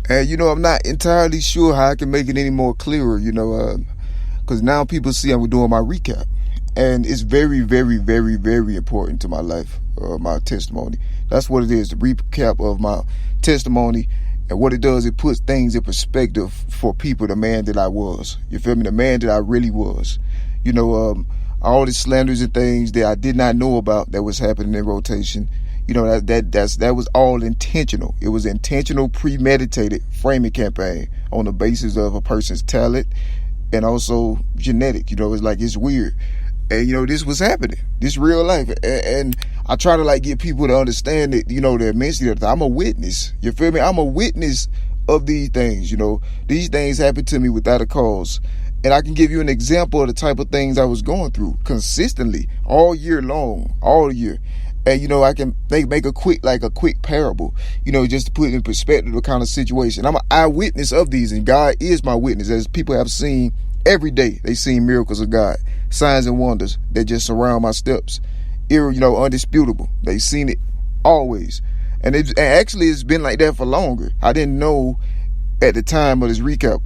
And, I'm not entirely sure how I can make it any more clearer, because now people see I'm doing my recap. And it's very, very, very, very important to my life, my testimony. That's what it is, the recap of my testimony. And what it does, it puts things in perspective for people, the man that I was. You feel me? The man that I really was. All the slanders and things that I did not know about that was happening in rotation. That was all intentional. It was intentional, premeditated framing campaign on the basis of a person's talent and also genetic. It's weird. And, this was happening. This real life. And I try to get people to understand that, the immensity of it. I'm a witness. You feel me? I'm a witness of these things. These things happen to me without a cause. And I can give you an example of the type of things I was going through consistently all year long, all year. And, I can make a quick parable, just to put it in perspective the kind of situation. I'm an eyewitness of these, and God is my witness, as people have seen every day. They seen miracles of God, signs and wonders that just surround my steps. Undisputable. They seen it always. And actually it's been like that for longer. I didn't know at the time of this recap,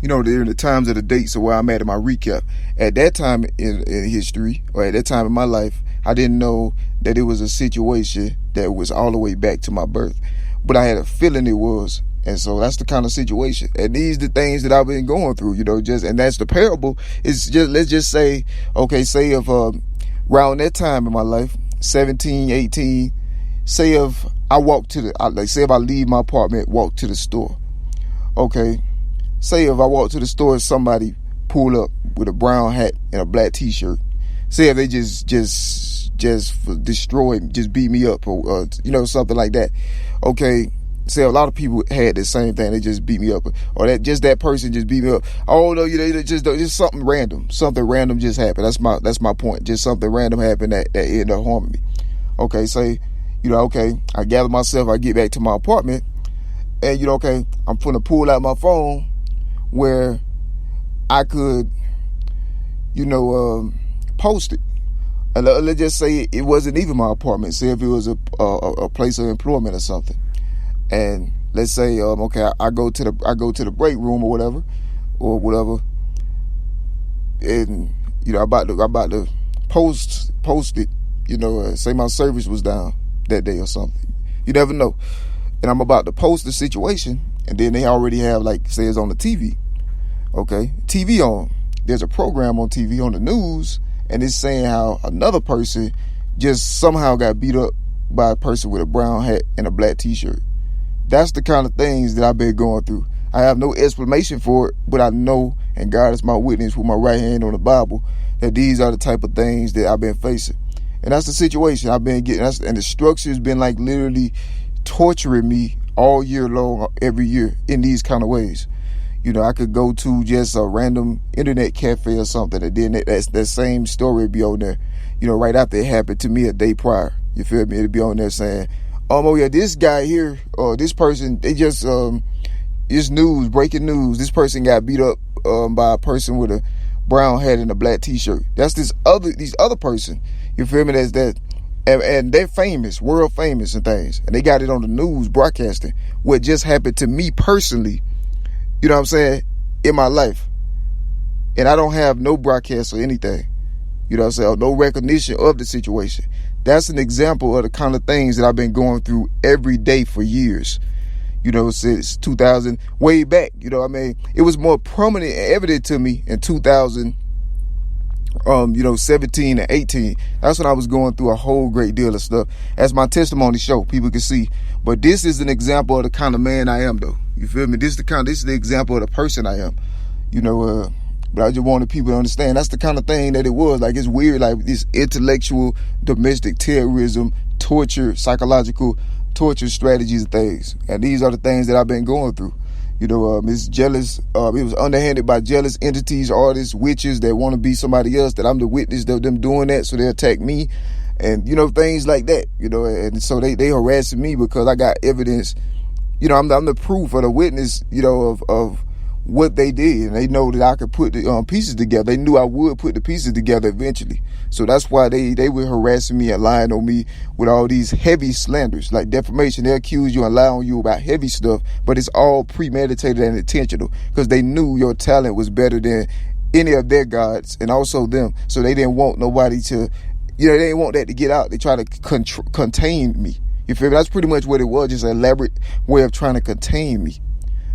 during the times of the dates of where I'm at in my recap. At that time in history, or at that time in my life, I didn't know that it was a situation that was all the way back to my birth. But I had a feeling it was. And so that's the kind of situation. And these are the things that I've been going through, and that's the parable. It's just, let's just say, say if around that time in my life, 17, 18, say if I walk say if I leave my apartment, walk to the store. Okay. Say if I walk to the store and somebody pull up with a brown hat and a black t-shirt. Say if they just destroy, just beat me up or something like that. Okay. Say a lot of people had the same thing. They just beat me up, or that person just beat me up. Oh no, just something random. Something random just happened. That's my point. Just something random happened that ended up harming me. Okay, say, I gather myself. I get back to my apartment, and I'm gonna pull out my phone where I could, post it. And let's just say it wasn't even my apartment. Say if it was a place of employment or something. And let's say, I go to the break room or whatever, and I'm about to post it. Say my service was down that day or something. You never know. And I'm about to post the situation, and then they already have say it's on the TV. Okay, TV on. There's a program on TV on the news, and it's saying how another person just somehow got beat up by a person with a brown hat and a black t-shirt. That's the kind of things that I've been going through. I have no explanation for it, but I know, and God is my witness with my right hand on the Bible, that these are the type of things that I've been facing. And that's the situation I've been getting. And the structure's been literally torturing me all year long, every year, in these kind of ways. I could go to just a random internet cafe or something, and then that same story would be on there, right after it happened to me a day prior. You feel me? It'd be on there saying, oh yeah, this guy here, or this person, they just, it's news, breaking news. This person got beat up by a person with a brown hat and a black t-shirt. That's these other person. You feel me? That's that. And they're famous, world famous and things. And they got it on the news broadcasting what just happened to me personally, you know what I'm saying, in my life. And I don't have no broadcast or anything, you know what I'm saying, or no recognition of the situation. That's an example of the kind of things that I've been going through every day for years, since 2000, way back. It was more prominent and evident to me in 2000, 17 and 18. That's when I was going through a whole great deal of stuff. As my testimony show, people can see. But this is an example of the kind of man I am, though. You feel me? This is the example of the person I am. But I just wanted people to understand that's the kind of thing that it was. It's weird, this intellectual domestic terrorism, torture, psychological torture strategies and things. And these are the things that I've been going through. It's jealous. It was underhanded by jealous entities, artists, witches that want to be somebody else, that I'm the witness of them doing that, so they attack me. And, things like that, and so they harassing me because I got evidence. I'm the proof or the witness, of what they did, and they know that I could put the pieces together. They knew I would put the pieces together eventually. So that's why they were harassing me and lying on me with all these heavy slanders, like defamation. They accuse you and lie on you about heavy stuff, but it's all premeditated and intentional because they knew your talent was better than any of their gods and also them. So they didn't want nobody to, they didn't want that to get out. They tried to contain me. You feel me? That's pretty much what it was, just an elaborate way of trying to contain me,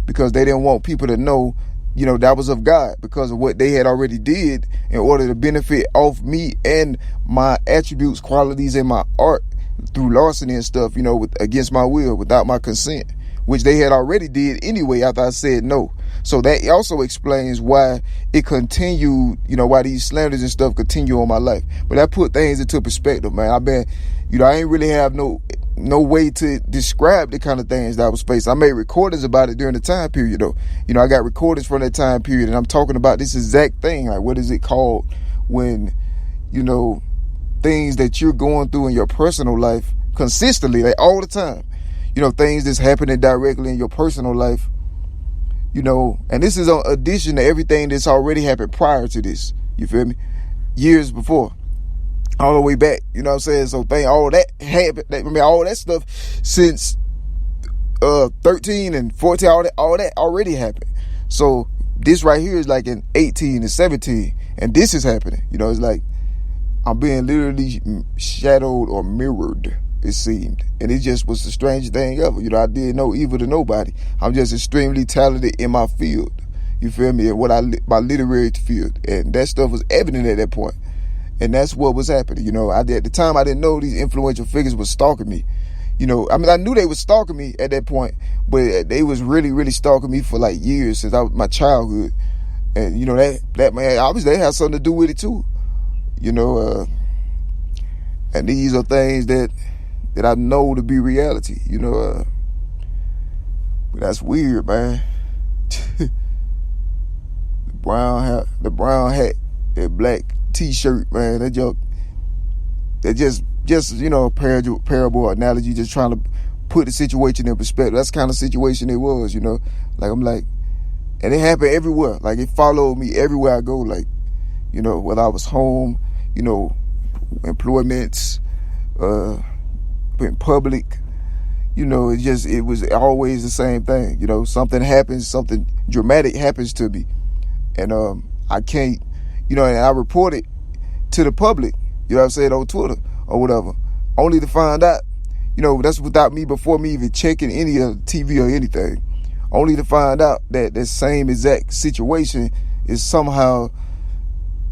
because they didn't want people to know, that was of God, because of what they had already did in order to benefit off me and my attributes, qualities, and my art through larceny and stuff, against my will, without my consent, which they had already did anyway after I said no. So that also explains why it continued, why these slanders and stuff continue on my life. But that put things into perspective, man. I've been, I ain't really have no way to describe the kind of things that I was facing. I made recordings about it during the time period, though. I got recordings from that time period, and I'm talking about this exact thing. Like, what is it called when, things that you're going through in your personal life consistently, like all the time, things that's happening directly in your personal life, and this is in addition to everything that's already happened prior to this, you feel me? Years before. All the way back, you know what I'm saying? So all that happened, all that stuff since 13 and 14, all that already happened. So this right here is like in 18 and 17, and this is happening. It's like I'm being literally shadowed or mirrored, it seemed. And it just was the strangest thing ever. I did no evil to nobody. I'm just extremely talented in my field. You feel me? And my literary field. And that stuff was evident at that point. And that's what was happening. At the time, I didn't know these influential figures were stalking me. I knew they were stalking me at that point, but they was really, really stalking me for like years since my childhood. And, that man, obviously they had something to do with it too. And these are things that I know to be reality, but that's weird, man. The brown hat, that black t-shirt, man, that just parable analogy, just trying to put the situation in perspective. That's the kind of situation it was, like I'm like, and it happened everywhere. Like it followed me everywhere I go, like, whether I was home, employments, in public, it was always the same thing. Something happens, something dramatic happens to me, and I can't, and I report it to the public, what I'm saying, on Twitter or whatever, only to find out, that's without me, before me even checking any of TV or anything, only to find out that the same exact situation is somehow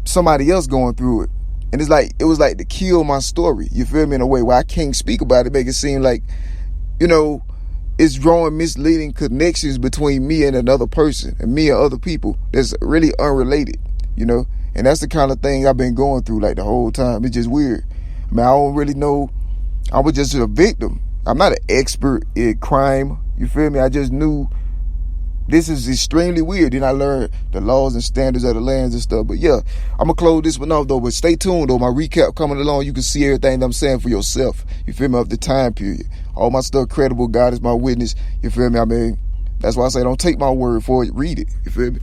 somebody else going through it. And it was like to kill my story, you feel me, in a way where I can't speak about it, make it seem like, it's drawing misleading connections between me and another person and me and other people that's really unrelated, and that's the kind of thing I've been going through like the whole time. It's just weird. I don't really know. I was just a victim. I'm not an expert in crime, you feel me? I just knew this is extremely weird. Then I learned the laws and standards of the lands and stuff. But yeah, I'm going to close this one off though. But stay tuned though. My recap coming along. You can see everything that I'm saying for yourself. You feel me? Of the time period. All my stuff credible. God is my witness. You feel me? That's why I say don't take my word for it. Read it. You feel me?